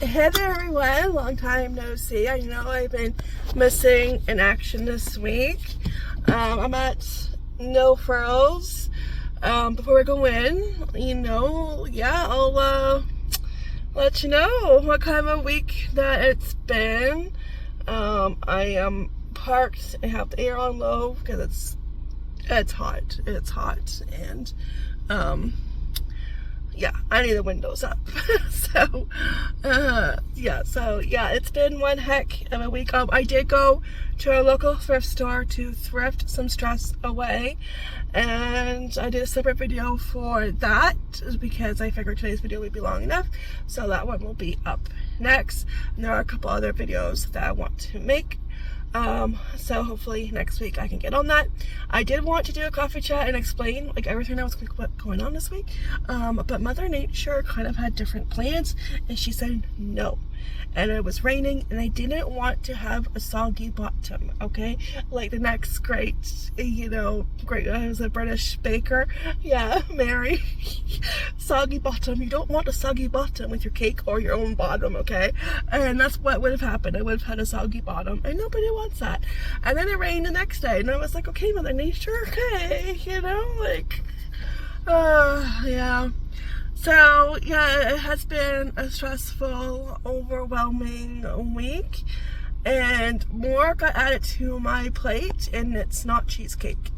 Hey there everyone, long time no see. I know I've been missing in action this week. I'm at No Frills. Before we go in, I'll let you know what kind of a week that it's been. I am parked and have the air on low because it's hot. It's hot, and yeah, I need the windows up. It's been one heck of a week. I did go to a local thrift store to thrift some stress away, and I did a separate video for that because I figured today's video would be long enough, so that one will be up next. And there are a couple other videos that I want to make. So hopefully next week I can get on that. I did want to do a coffee chat and explain like everything that was going on this week, but Mother Nature kind of had different plans, and she said no. And it was raining, and I didn't want to have a soggy bottom, okay? Like the next great, I was a British baker. Yeah, Mary. Soggy bottom. You don't want a soggy bottom with your cake or your own bottom, okay? And that's what would have happened. I would have had a soggy bottom, and nobody wants that. And then it rained the next day, and I was like, okay, Mother Nature, okay, yeah. So, yeah, it has been a stressful, overwhelming week, and more got added to my plate, and it's not cheesecake.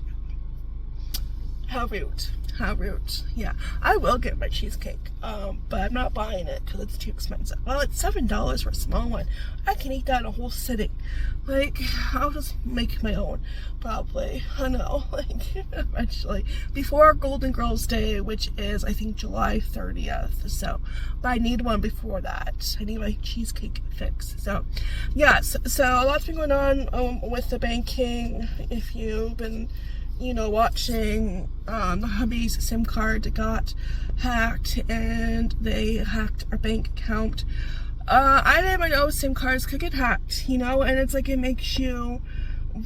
How rude. How rude. Yeah, I will get my cheesecake, but I'm not buying it because it's too expensive. Well, it's $7 for a small one. I can eat that in a whole sitting. Like, I'll just make my own, probably. I know, eventually. Before Golden Girls Day, which is, I think, July 30th. So, but I need one before that. I need my cheesecake fix. So, yeah, so a lot's been going on with the banking. If you've been watching, the hubby's SIM card got hacked, and they hacked our bank account. I didn't even know SIM cards could get hacked, and it's like, it makes you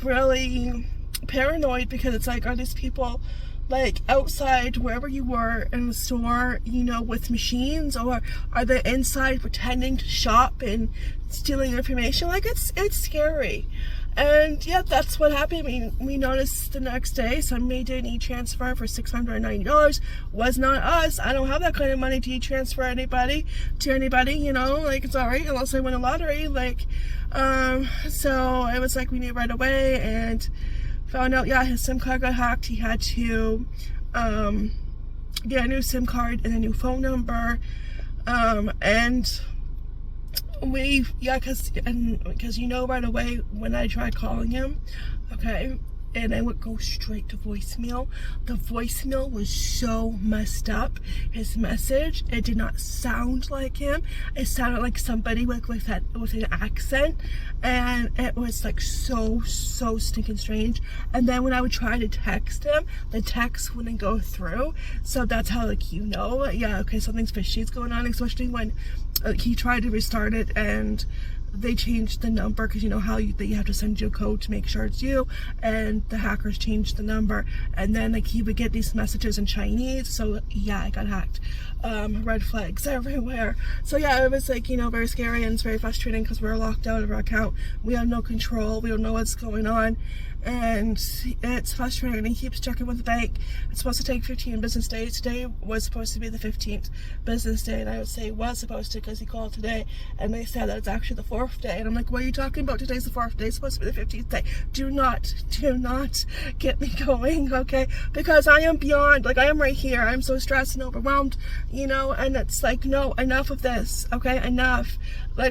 really paranoid, because it's like, are these people like outside wherever you were in the store, with machines, or are they inside pretending to shop and stealing information? Like, it's scary. And yeah, that's what happened. We noticed the next day somebody did an e-transfer for $690. Was not us. I don't have that kind of money to e-transfer to anybody, it's alright, unless I win a lottery, so it was like, we knew right away, and found out, yeah, his SIM card got hacked. He had to get a new SIM card and a new phone number, and because right away when I tried calling him, okay, and I would go straight to voicemail. The voicemail was so messed up. His message, it did not sound like him. It sounded like somebody with an accent, and it was like so stinking strange. And then when I would try to text him, the text wouldn't go through. So that's how yeah, okay, something's fishy is going on, especially when he tried to restart it and they changed the number, because how you have to send you a code to make sure it's you, and the hackers changed the number, and then he would get these messages in Chinese. So yeah, I got hacked. Red flags everywhere. So yeah, it was very scary, and it's very frustrating because we're locked out of our account. We have no control. We don't know what's going on, and it's frustrating. He keeps checking with the bank. It's supposed to take 15 business days. Today was supposed to be the 15th business day, and I would say was supposed to, because he called today and they said that it's actually the 4th day, and I'm like, what are you talking about? Today's the 4th day. It's supposed to be the 15th day. Do not get me going, okay? Because I am beyond, I am right here. I'm so stressed and overwhelmed, and it's like, no, enough of this, okay? Enough.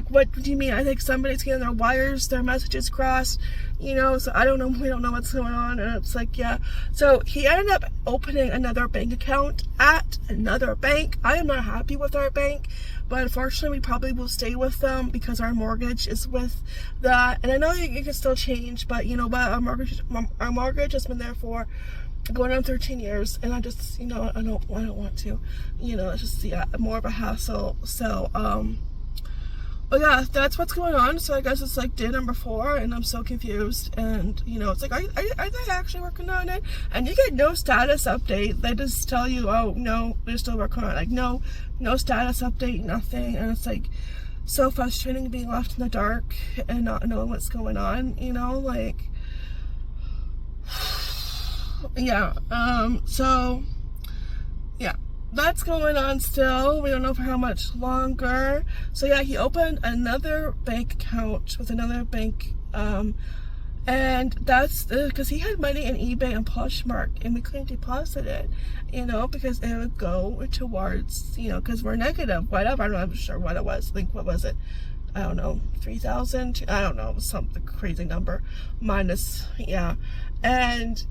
What do you mean? I think somebody's getting their messages crossed, so I don't know. We don't know what's going on, and it's like, yeah. So he ended up opening another bank account at another bank. I am not happy with our bank, but unfortunately we probably will stay with them because our mortgage is with that. And I know you can still change, but you know what? Our mortgage has been there for going on 13 years, and I just, I don't want to, it's just, yeah, more of a hassle. So, but yeah, that's what's going on. So I guess it's day number 4, and I'm so confused. And it's like, are they actually working on it? And you get no status update. They just tell you, oh no, they're still working on it. No status update, nothing. And it's like, so frustrating being left in the dark and not knowing what's going on, you know, like, yeah, so, yeah, that's going on still. We don't know for how much longer. So yeah, he opened another bank account with another bank, and that's because he had money in eBay and Poshmark, and we couldn't deposit it, you know, because it would go towards, you know, because we're negative, whatever. I'm not sure what it was. Like, what was it? I don't know, 3,000? I don't know, it was some crazy number. Minus, yeah. And,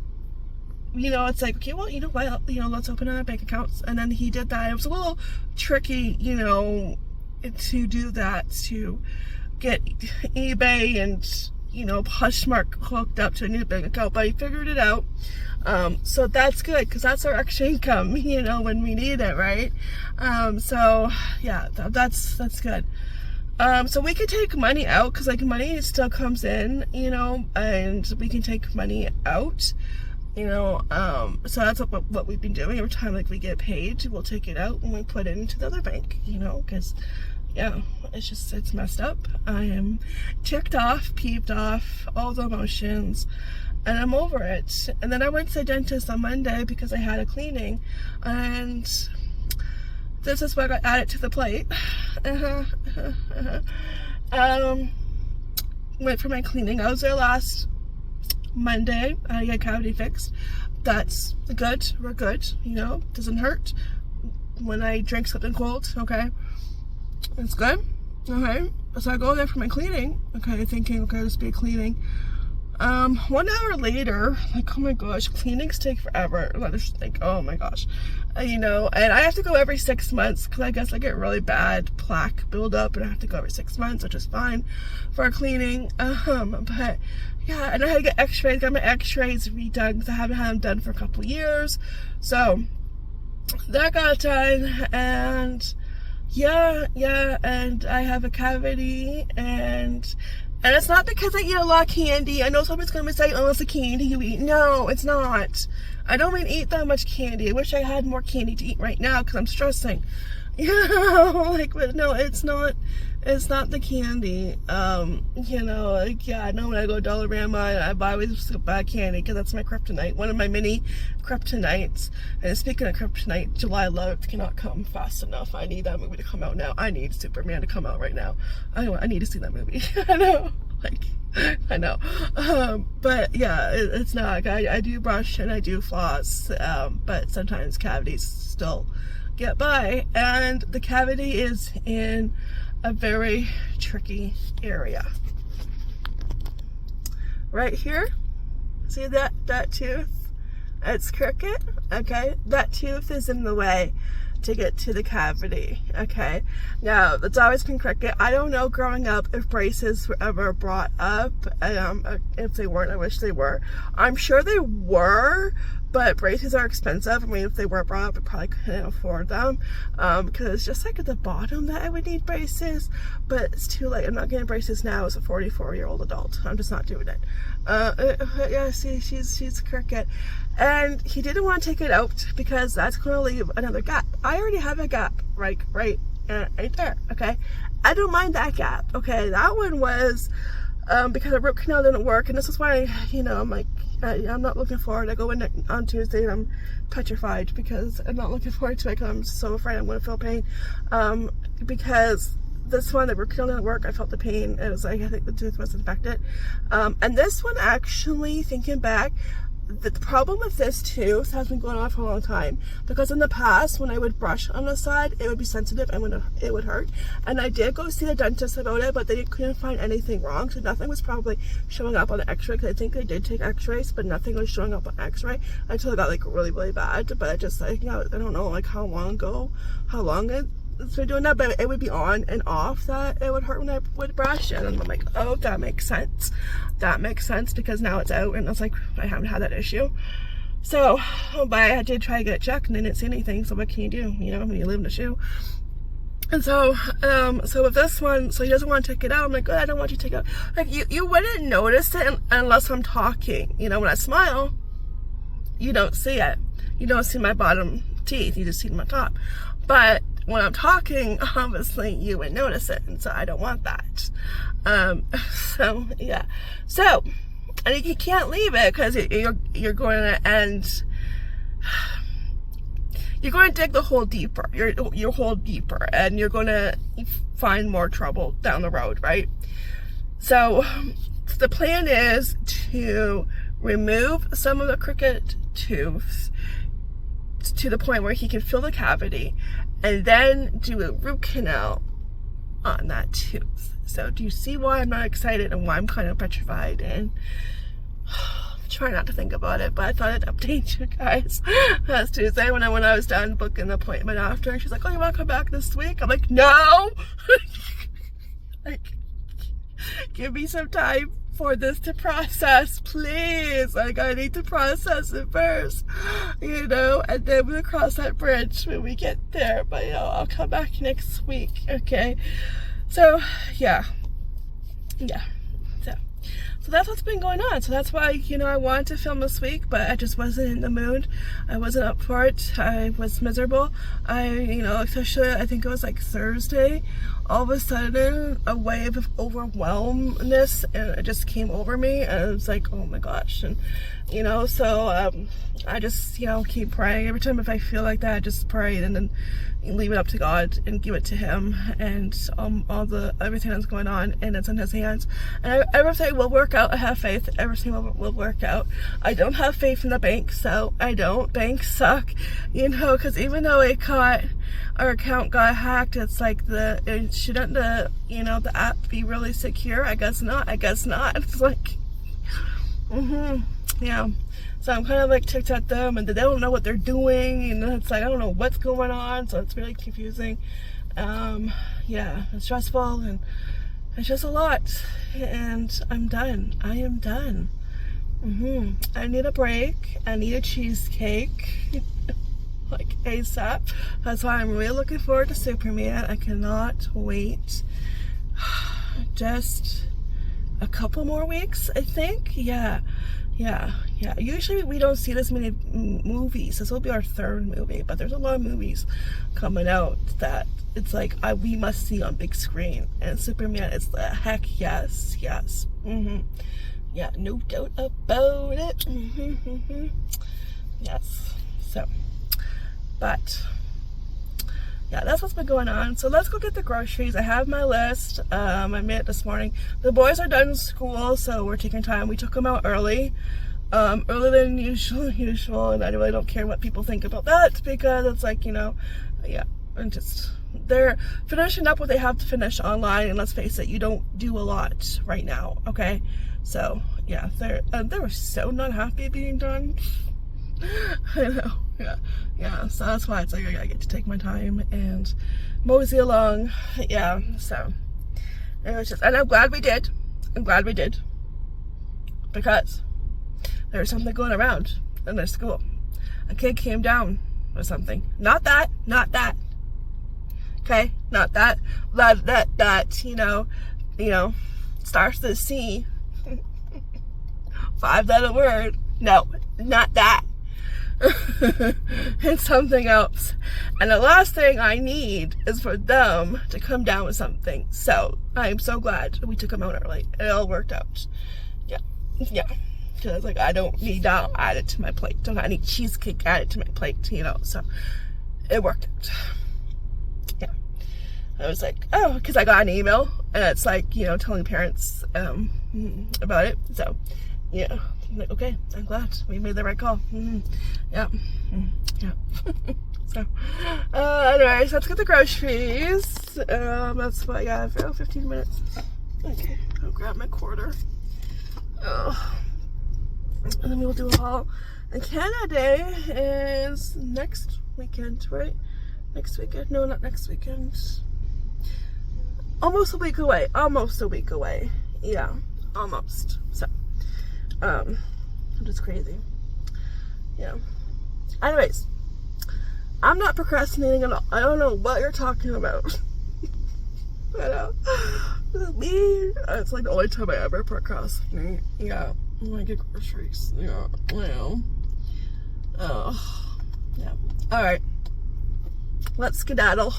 you know, it's like, okay, well, you know what, you know, let's open our bank accounts. And then he did that. It was a little tricky, you know, to do that, to get eBay and, you know, Poshmark hooked up to a new bank account, but he figured it out. So that's good, because that's our extra income, you know, when we need it, right? So yeah, that's good. So we can take money out, because like money still comes in, you know, and we can take money out, you know, so that's what we've been doing. Every time like we get paid, we'll take it out and we put it into the other bank, you know, because yeah, it's messed up. I am ticked off, peeved off, all the emotions, and I'm over it. And then I went to the dentist on Monday because I had a cleaning, and this is what I added to the plate. Went for my cleaning. I was there last Monday. I got cavity fixed. That's good. We're good. You know, doesn't hurt when I drink something cold. Okay, it's good. Okay, so I go there for my cleaning. Okay, thinking, okay, this be a cleaning. 1 hour later, like, oh my gosh, cleanings take forever. I just think, oh my gosh, you know, and I have to go every 6 months, because I guess I get really bad plaque buildup, and I have to go every 6 months, which is fine for a cleaning. But yeah, and I had to get x-rays, got my x-rays redone, because I haven't had them done for a couple years. So that got done, and yeah, and I have a cavity, and it's not because I eat a lot of candy. I know somebody's going to say, oh, it's the candy you eat. No, it's not. I don't even eat that much candy. I wish I had more candy to eat right now, because I'm stressing. You know, like, but no, it's not the candy. You know, like, yeah, I know when I go to Dollarama, I always buy candy, because that's my kryptonite. One of my mini kryptonites. And speaking of kryptonite, July 11th cannot come fast enough. I need that movie to come out now. I need Superman to come out right now. I need to see that movie. I know, like, I know. But yeah, it's not. I do brush and I do floss, but sometimes cavities still get by, and the cavity is in a very tricky area. Right here, see that tooth? It's crooked, okay? That tooth is in the way to get to the cavity, okay? Now, it's always been crooked. I don't know growing up if braces were ever brought up. If they weren't, I wish they were. I'm sure they were, but braces are expensive. I mean, if they were brought up, I probably couldn't afford them, because it's just like at the bottom that I would need braces, but it's too late. I'm not getting braces now as a 44-year-old adult. I'm just not doing it. Yeah, see, she's crooked. And he didn't want to take it out because that's going to leave another gap. I already have a gap right there, okay? I don't mind that gap, okay? That one was because the root canal didn't work, and this is why, you know, I'm like, I'm not looking forward. I go in on Tuesday and I'm petrified, because I'm not looking forward to it, because I'm so afraid I'm going to feel pain. Because this one, the root canal didn't work. I felt the pain. It was like, I think the tooth was infected. And this one, actually, thinking back, the problem with this tooth has been going on for a long time, because in the past when I would brush on the side, it would be sensitive and it would hurt, and I did go see the dentist about it, but they couldn't find anything wrong, so nothing was probably showing up on the x-ray, because I think they did take x-rays, but nothing was showing up on x-ray until it got like really bad. But I just, like, you know, I don't know like how long it's been doing that, but it would be on and off that it would hurt when I would brush, and I'm like, oh, that makes sense. That makes sense, because now it's out, and it's like, I haven't had that issue. So, but I did try to get it checked, and they didn't see anything, so what can you do, you know, when you live in a shoe? And so, so with this one, so he doesn't want to take it out. I'm like, oh, I don't want you to take it out. Like, you wouldn't notice it unless I'm talking. You know, when I smile, you don't see it. You don't see my bottom teeth, you just see my top. But when I'm talking, obviously you would notice it, and so I don't want that. So yeah, so and you can't leave it because you're going to end. You're going to dig the hole deeper. Your hole deeper, and you're going to find more trouble down the road, right? So the plan is to remove some of the crooked tooth to the point where he can fill the cavity, and then do a root canal on that tooth. So do you see why I'm not excited and why I'm kind of petrified? And try not to think about it, but I thought I'd update you guys. Last Tuesday when I was done booking the appointment after, and she's like, oh, you want to come back this week? I'm like, no. Like, give me some time for this to process, please. Like, I need to process it first, you know, and then we'll cross that bridge when we get there. But, you know, I'll come back next week, okay? So, yeah. So that's what's been going on. So that's why, you know, I wanted to film this week, but I just wasn't in the mood. I wasn't up for it. I was miserable. You know, especially I think it was like Thursday, all of a sudden a wave of overwhelmness, and it just came over me, and it was like, oh my gosh. And you know, so I just, you know, keep praying. Every time if I feel like that, I just pray, and then leave it up to God and give it to Him, and everything that's going on, and it's in His hands. And everything will work out. I have faith. Everything will work out. I don't have faith in the bank, so I don't. Banks suck, you know, because even though our account got hacked, it's like shouldn't the, you know, the app be really secure? I guess not. It's like, yeah. So I'm kind of like ticked at them, and they don't know what they're doing, and it's like I don't know what's going on, so it's really confusing. Yeah, it's stressful, and it's just a lot, and I'm done. I am done. I need a break. I need a cheesecake. Like ASAP. That's why I'm really looking forward to Superman. I cannot wait. Just a couple more weeks, I think. Yeah. Usually we don't see this many movies. This will be our third movie, but there's a lot of movies coming out that it's like we must see on big screen. And Superman is the heck yes. Yeah, no doubt about it. Yes. So, but yeah, that's what's been going on. So let's go get the groceries. I have my list. I made it this morning. The boys are done in school, so we're taking time. We took them out earlier than usual, and I really don't care what people think about that, because it's like, you know, yeah, and just they're finishing up what they have to finish online, and let's face it, you don't do a lot right now, okay? So yeah, they were so not happy being done. I know. Yeah, so that's why it's like I get to take my time and mosey along. Yeah, so it was just, and I'm glad we did, because there was something going around in their school. A kid came down with something. Not that, okay, not that, you know, starts with a C, 5-letter word. No, not that. It's something else. And the last thing I need is for them to come down with something. So I'm so glad we took them out early. It all worked out. Yeah. Because like I don't need that added to my plate. Don't need cheesecake added to my plate, you know. So it worked out. Yeah. I was like, oh, because I got an email, and it's like, you know, telling parents about it. So yeah. I'm like, okay, I'm glad we made the right call. Yeah. So, anyways, let's get the groceries. That's what I got for 15 minutes. Okay, I'll grab my quarter. And then we'll do a haul. And Canada Day is next weekend, right? Next weekend? No, not next weekend. Almost a week away. Yeah, almost. So. I'm just crazy. Yeah. Anyways, I'm not procrastinating at all. I don't know what you're talking about. But me, it's like the only time I ever procrastinate. Yeah. When I get groceries. Yeah. Well. Oh. Yeah. Alright. let's skedaddle.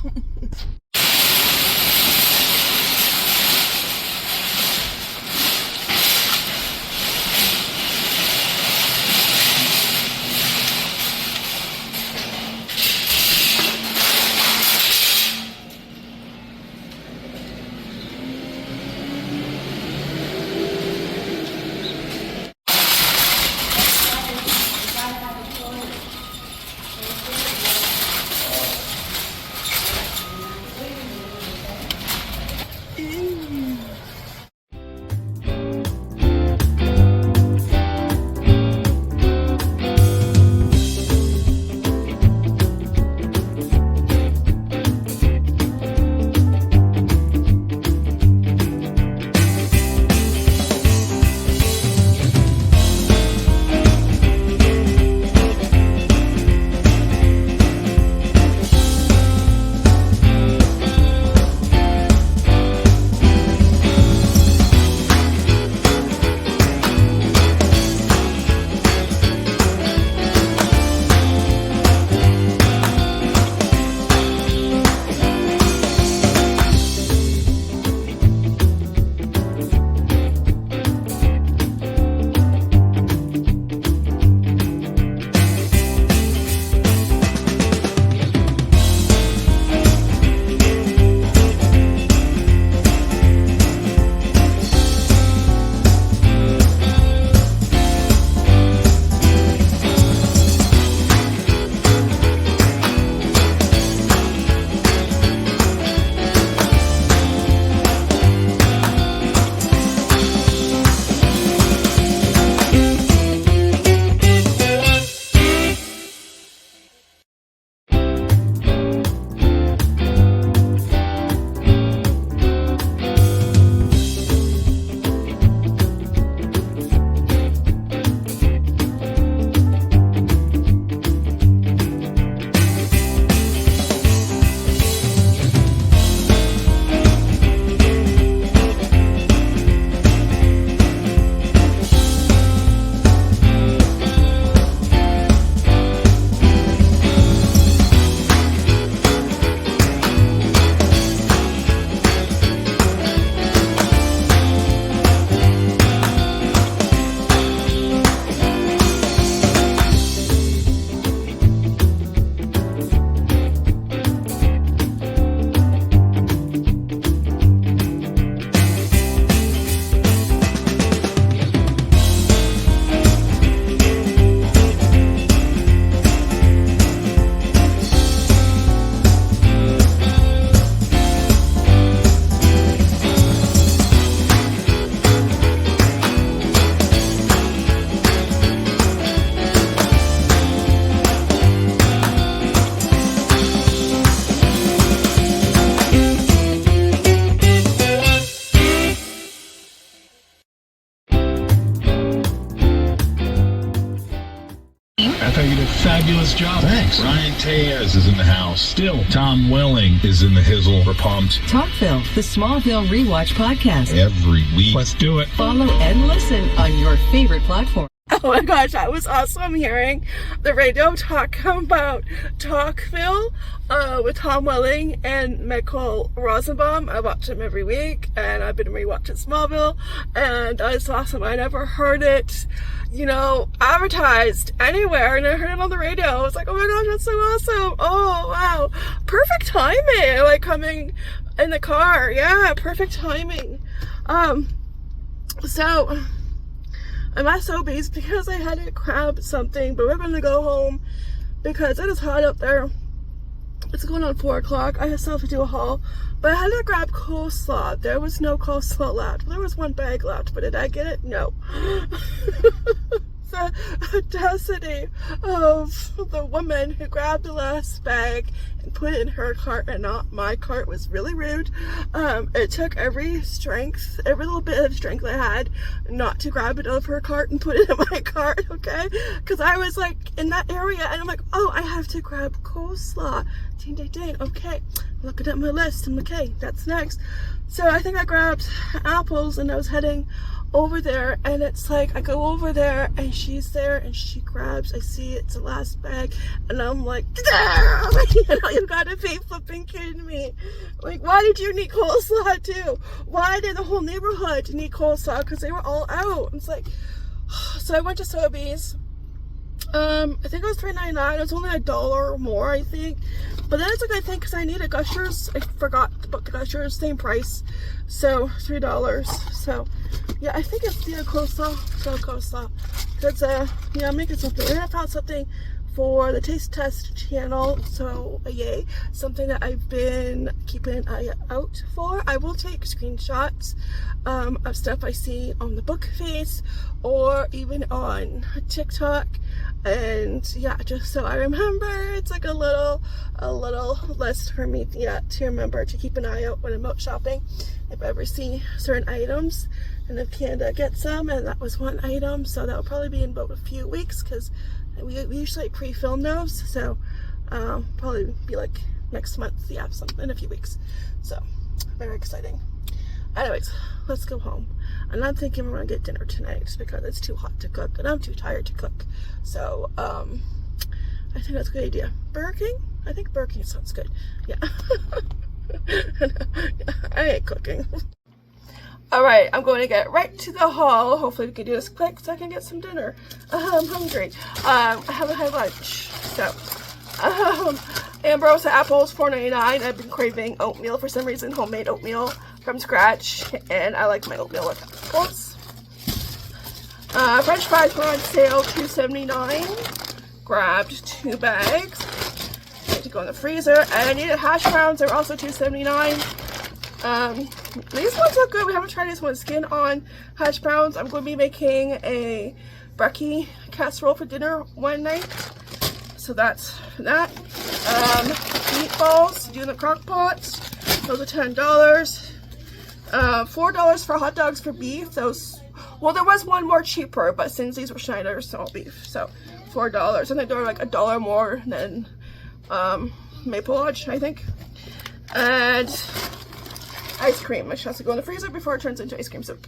I thought you did a fabulous job. Thanks. Ryan Tejas is in the house. Still, Tom Welling is in the hizzle. We're pumped. Talkville, the Smallville Rewatch podcast. Every week. Let's do it. Follow and listen on your favorite platform. Oh my gosh, that was awesome hearing the radio talk about Talkville with Tom Welling and Michael Rosenbaum. I watch him every week, and I've been rewatching Smallville, and it's awesome. I never heard it, advertised anywhere, and I heard it on the radio. I was like, oh my gosh, that's so awesome. Oh, wow. Perfect timing, like coming in the car. Yeah, perfect timing. So I'm at Sobeys because I had to grab something, but we're going to go home because it is hot up there. It's going on 4 o'clock. I still have to do a haul, but I had to grab coleslaw. There was no coleslaw left. There was 1 bag left, but did I get it? No. The audacity of the woman who grabbed the last bag and put it in her cart and not my cart was really rude. It took every little bit of strength I had not to grab it out of her cart and put it in my cart, okay? Because I was like in that area and I'm like, oh, I have to grab coleslaw. Ding, ding, ding. Okay, looking at my list. I'm like, okay, that's next. So I think I grabbed apples and I was heading over there, and it's like I go over there and she's there and she grabs, I see it's the last bag, and I'm like, and You gotta be flipping kidding me. Like, why did you need coleslaw too? Why did the whole neighborhood need coleslaw? Because they were all out. It's like, so I went to Sobeys. I think it was $3.99. It was only $1 more, I think. But then it's a good thing because I needed Gushers. I forgot about the Gushers, same price. So $3. So yeah, I think it's coleslaw. So coleslaw. Because yeah, I'm making something. And I found something for the taste test channel, so yay, something that I've been keeping an eye out for. I will take screenshots of stuff I see on the book face or even on TikTok, and yeah, just so I remember. It's like a little list for me, yeah, to remember to keep an eye out when I'm out shopping if I ever see certain items. And if Canada gets some, and that was one item, so that'll probably be in about a few weeks because we usually pre-film those, so probably be like next month, yeah, something in a few weeks. So very exciting. Anyways, let's go home. And I'm thinking we're gonna get dinner tonight just because it's too hot to cook and I'm too tired to cook. So I think that's a good idea. Burger King? I think Burger King sounds good. Yeah. I hate cooking. Alright, I'm going to get right to the haul. Hopefully we can do this quick so I can get some dinner. I'm hungry. I haven't had lunch. So, Ambrose apples, $4.99. I've been craving oatmeal for some reason. Homemade oatmeal from scratch. And I like my oatmeal with apples. French fries were on sale, $2.79. Grabbed 2 bags. I need to go in the freezer. And I needed hash browns. They're also $2.79. These ones look good. We haven't tried these ones. Skin on hash browns. I'm going to be making a brekkie casserole for dinner one night. So that's that. Meatballs, doing the crock pots. Those are $10. $4 for hot dogs for beef. Those, well, there was one more cheaper, but since these were Schneider's, so beef. So $4. And they're like $1 more than Maple Lodge, I think. And ice cream, which has to go in the freezer before it turns into ice cream soup.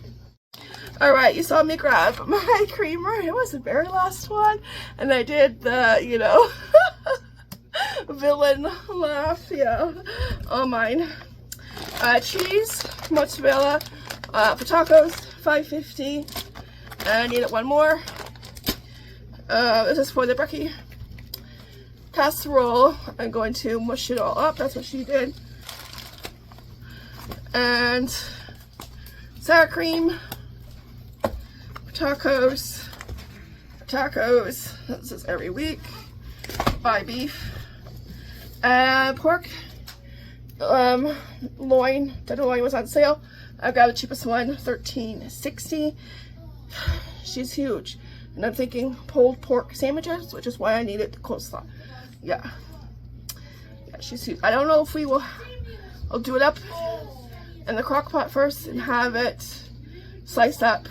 Alright, you saw me grab my creamer. It was the very last one. And I did the, you know, villain laugh. Yeah, all mine. Cheese, mozzarella, for tacos, $5.50. And I needed one more. This is for the brekkie casserole. I'm going to mush it all up. That's what she did. And sour cream, tacos. This is every week. Buy beef and pork. Loin. The loin was on sale. I got the cheapest one, $13.60. She's huge, and I'm thinking pulled pork sandwiches, which is why I needed the coleslaw. Yeah, she's huge. I don't know if we will. I'll do it up in the crock pot first and have it sliced up,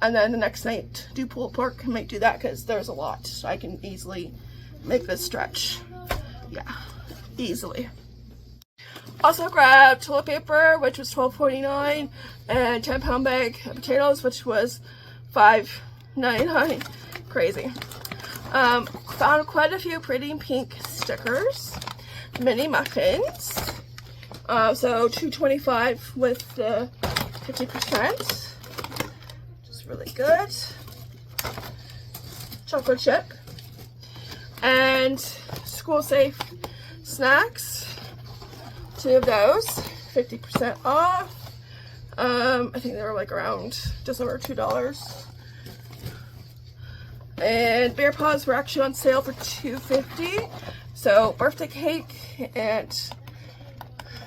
and then the next night do pulled pork. I might do that because there's a lot, so I can easily make this stretch. Yeah, easily. Also grabbed toilet paper, which was $12.49, and 10-pound bag of potatoes, which was $5.99. Crazy. Found quite a few pretty pink stickers, mini muffins. So $2.25 with the 50%, which is really good. Chocolate chip and school safe snacks. 2 of those, 50% off. I think they were like around just over $2. And bear paws were actually on sale for $2.50. So birthday cake and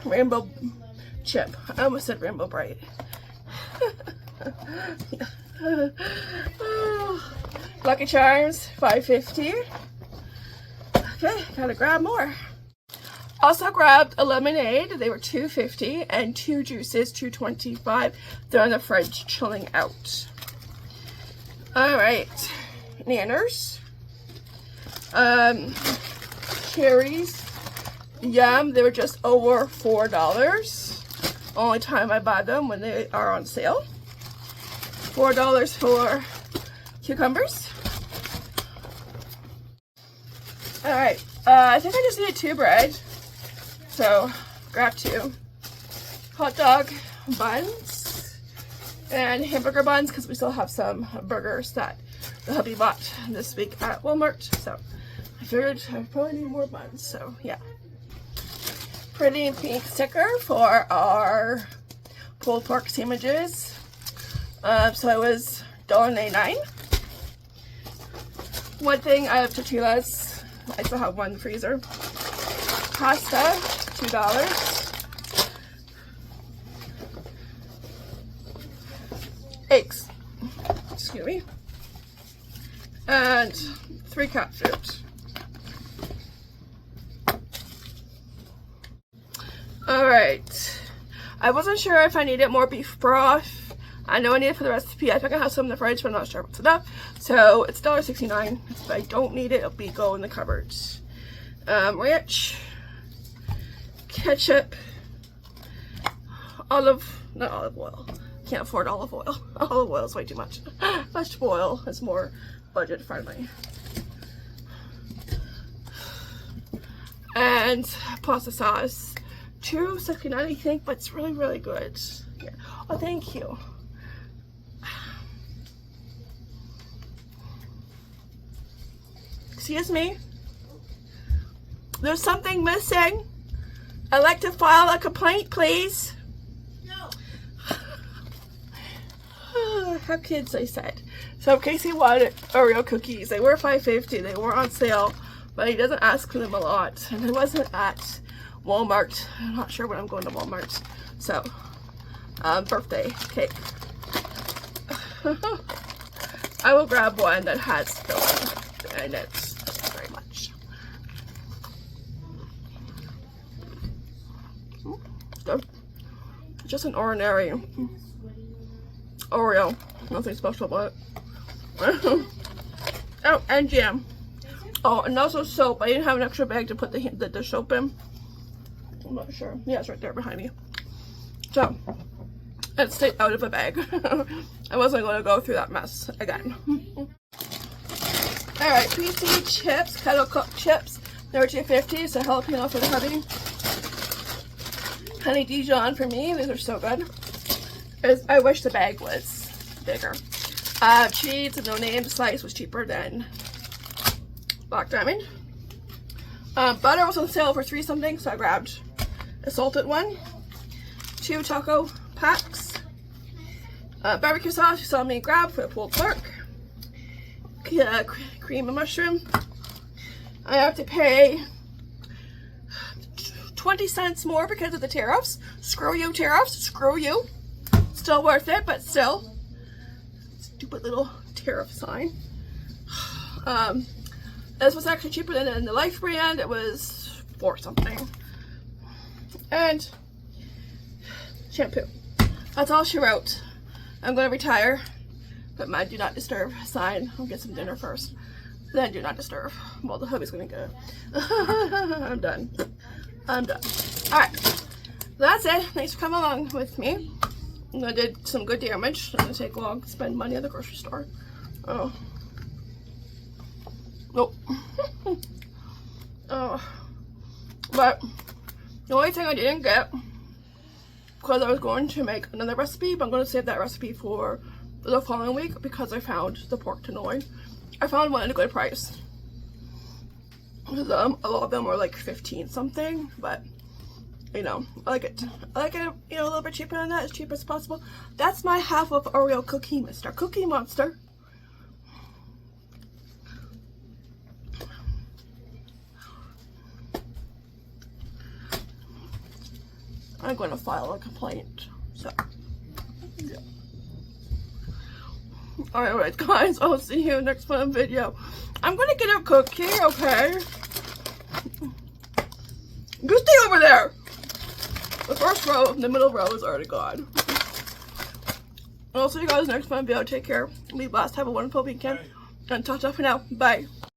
rainbow chip. I almost said rainbow bright. Lucky Charms, $5.50. Okay, gotta grab more. Also grabbed a lemonade. They were $2.50, and 2 juices, $2.25. They're in the fridge chilling out. Alright, nanners. Cherries. Yum, they were just over $4. Only time I buy them when they are on sale. $4 for cucumbers. Alright, I think I just needed 2 bread. So, grab 2 hot dog buns and hamburger buns because we still have some burgers that the hubby bought this week at Walmart. So, I figured I probably need more buns. So, yeah. Pretty pink sticker for our pulled pork sandwiches. So it was $1.99. One thing, I have tortillas. I still have one in the freezer. Pasta, $2. Eggs, excuse me. And 3 cat food. Alright. I wasn't sure if I needed more beef broth. I know I need it for the recipe. I think I have some in the fridge, but I'm not sure what's enough. So it's $1.69. If I don't need it, it'll go in the cupboards. Ranch, ketchup, not olive oil. Can't afford olive oil. Olive oil is way too much. Vegetable oil is more budget friendly. And pasta sauce, $2.69 I think, but it's really, really good. Yeah. Oh, thank you. Excuse me. There's something missing. I'd like to file a complaint, please. No. Have kids, I said. So Casey wanted Oreo cookies. They were $5.50. They were on sale, but he doesn't ask for them a lot. And I wasn't at Walmart. I'm not sure when I'm going to Walmart. So, birthday cake. I will grab one that has filling in it. Thank you very much. Good. Just an ordinary Oreo. Nothing special about it. Oh, and jam. Oh, and also soap. I didn't have an extra bag to put the soap in. I'm not sure. Yeah, it's right there behind me. So, it stayed out of a bag. I wasn't going to go through that mess again. Alright, PC chips, kettle cooked chips. They were $2.50, so jalapeno for the hubby. Honey Dijon for me. These are so good. I wish the bag was bigger. Cheese, no name slice was cheaper than Black Diamond. Butter was on sale for $3 something, so I grabbed a salted one. 2 taco packs. Barbecue sauce, you saw me grab for the pulled pork. Cream and mushroom. I have to pay 20 cents more because of the tariffs. Screw you, tariffs. Screw you. Still worth it, but still. Stupid little tariff sign. This was actually cheaper than the Life brand. It was $4 something. And shampoo. That's all she wrote. I'm going to retire. Put my do not disturb sign. I'll get some dinner first. Then do not disturb. Well, the hubby's going to go. I'm done. I'm done. Alright. That's it. Thanks for coming along with me. I did some good damage. It doesn't take long to spend money at the grocery store. Oh. Nope. Oh. But the only thing I didn't get, because I was going to make another recipe, but I'm going to save that recipe for the following week because I found the pork tenderloin. I found one at a good price. A lot of them were like 15 something, but you know, I like it. I like it, you know, a little bit cheaper than that, as cheap as possible. That's my half of Oreo cookie, Mr. Cookie Monster. I'm going to file a complaint. So, yeah. Alright, guys, I'll see you next fun video. I'm going to get a cookie, okay? You stay over there! The first row, the middle row is already gone. I'll see you guys next fun video. Take care. Be blessed. Have a wonderful weekend. And ta-ta for now. Bye.